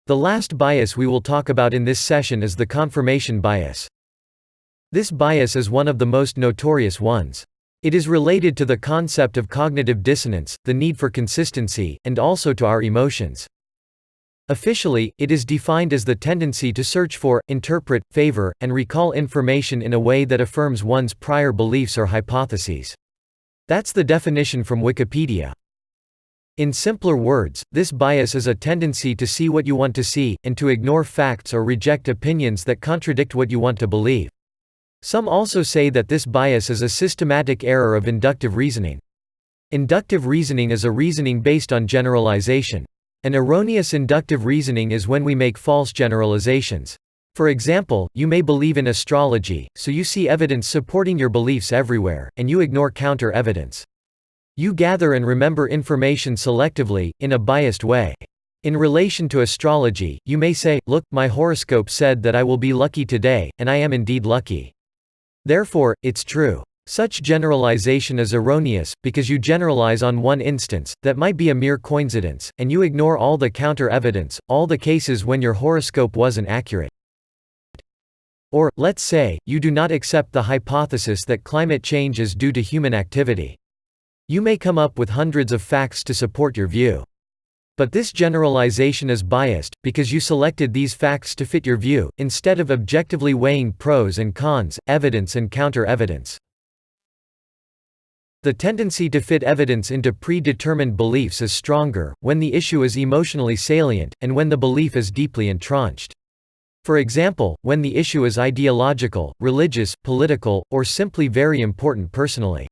The last bias we will talk about in this session is the confirmation bias. This bias is one of the most notorious ones. It is related to the concept of cognitive dissonance, the need for consistency, and also to our emotions. Officially, it is defined as the tendency to search for, interpret, favor, and recall information in a way that affirms one's prior beliefs or hypotheses. That's the definition from Wikipedia. In simpler words, this bias is a tendency to see what you want to see, and to ignore facts or reject opinions that contradict what you want to believe. Some also say that this bias is a systematic error of inductive reasoning. Inductive reasoning is a reasoning based on generalization. An erroneous inductive reasoning is when we make false generalizations. For example, you may believe in astrology, so you see evidence supporting your beliefs everywhere, and you ignore counter-evidence. You gather and remember information selectively, in a biased way. In relation to astrology, you may say, "Look, my horoscope said that I will be lucky today, and I am indeed lucky. Therefore, it's true." Such generalization is erroneous, because you generalize on one instance, that might be a mere coincidence, and you ignore all the counter-evidence, all the cases when your horoscope wasn't accurate. Or, let's say, you do not accept the hypothesis that climate change is due to human activity. You may come up with hundreds of facts to support your view. But this generalization is biased, because you selected these facts to fit your view, instead of objectively weighing pros and cons, evidence and counter-evidence. The tendency to fit evidence into predetermined beliefs is stronger, when the issue is emotionally salient, and when the belief is deeply entrenched. For example, when the issue is ideological, religious, political, or simply very important personally.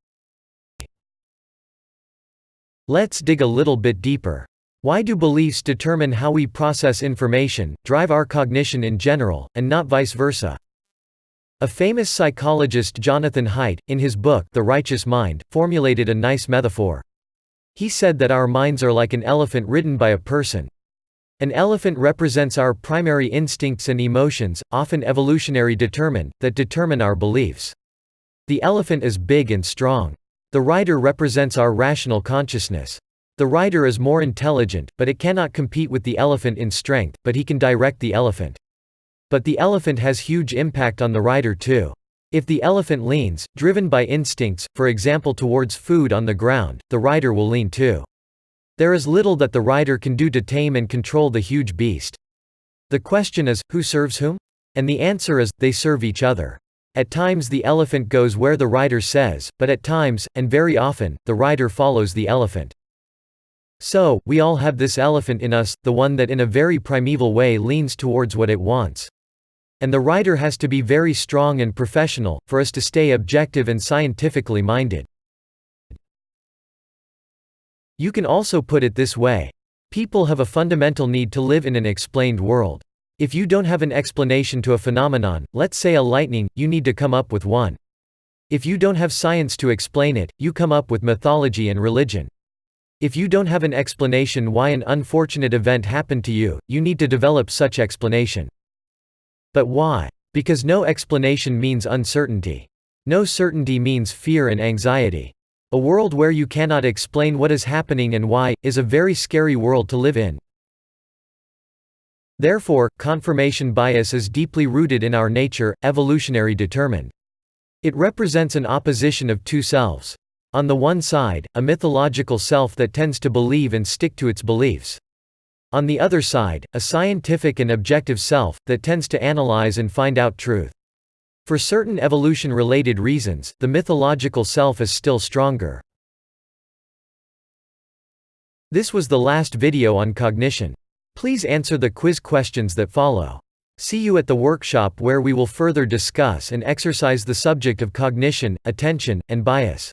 Let's dig a little bit deeper. Why do beliefs determine how we process information, drive our cognition in general, and not vice versa? A famous psychologist, Jonathan Haidt, in his book The Righteous Mind, formulated a nice metaphor. He said that our minds are like an elephant ridden by a person. An elephant represents our primary instincts and emotions, often evolutionary determined, that determine our beliefs. The elephant is big and strong. The rider represents our rational consciousness. The rider is more intelligent, but it cannot compete with the elephant in strength, but he can direct the elephant. But the elephant has huge impact on the rider too. If the elephant leans, driven by instincts, for example towards food on the ground, the rider will lean too. There is little that the rider can do to tame and control the huge beast. The question is, who serves whom? And the answer is, they serve each other. At times the elephant goes where the rider says, but at times, and very often, the rider follows the elephant. So, we all have this elephant in us, the one that in a very primeval way leans towards what it wants. And the rider has to be very strong and professional, for us to stay objective and scientifically minded. You can also put it this way. People have a fundamental need to live in an explained world. If you don't have an explanation to a phenomenon, let's say a lightning, you need to come up with one. If you don't have science to explain it, you come up with mythology and religion. If you don't have an explanation why an unfortunate event happened to you, you need to develop such explanation. But why? Because no explanation means uncertainty. No certainty means fear and anxiety. A world where you cannot explain what is happening and why, is a very scary world to live in. Therefore, confirmation bias is deeply rooted in our nature, evolutionary determined. It represents an opposition of two selves. On the one side, a mythological self that tends to believe and stick to its beliefs. On the other side, a scientific and objective self, that tends to analyze and find out truth. For certain evolution-related reasons, the mythological self is still stronger. This was the last video on cognition. Please answer the quiz questions that follow. See you at the workshop where we will further discuss and exercise the subject of cognition, attention, and bias.